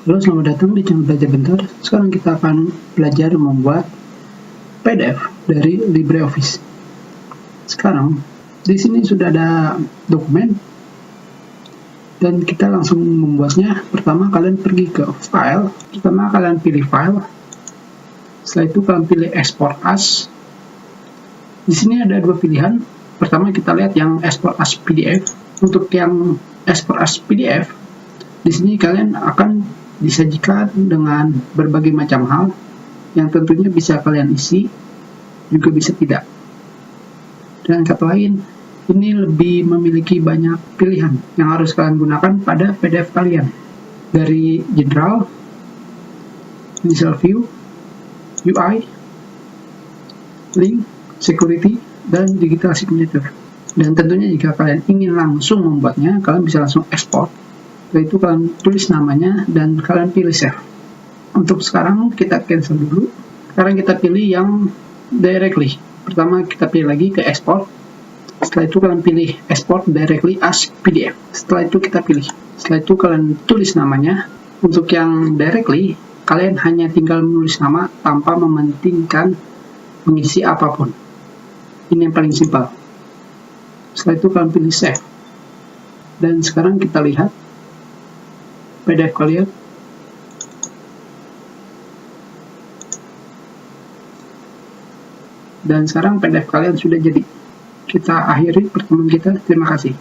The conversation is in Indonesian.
Halo, selamat datang di channel Belajar Bentar. Sekarang kita akan belajar membuat PDF dari LibreOffice. Sekarang di sini sudah ada dokumen dan kita langsung membuatnya. Pertama kalian pergi ke File. Pertama kalian pilih File. Setelah itu kalian pilih Export As. Di sini ada dua pilihan. Pertama kita lihat yang Export as PDF. Untuk yang Export as PDF, di sini kalian akan disajikan dengan berbagai macam hal yang tentunya bisa kalian isi, juga bisa tidak. Dan kata lain, ini lebih memiliki banyak pilihan yang harus kalian gunakan pada PDF kalian. Dari General, Initial View, UI, Link, Security, dan Digital Signature. Dan tentunya jika kalian ingin langsung membuatnya, kalian bisa langsung export. Setelah itu kalian tulis namanya dan kalian pilih save. Untuk sekarang kita cancel dulu. Sekarang kita pilih yang directly. Pertama kita pilih lagi ke export. Setelah itu kalian pilih export directly as PDF. Setelah itu kita pilih. Setelah itu kalian tulis namanya. Untuk yang directly, kalian hanya tinggal menulis nama tanpa mementingkan mengisi apapun. Ini yang paling simpel. Setelah itu kalian pilih save. Dan sekarang kita lihat PDF kalian. Dan sekarang PDF kalian sudah jadi. Kita akhiri pertemuan kita. Terima kasih.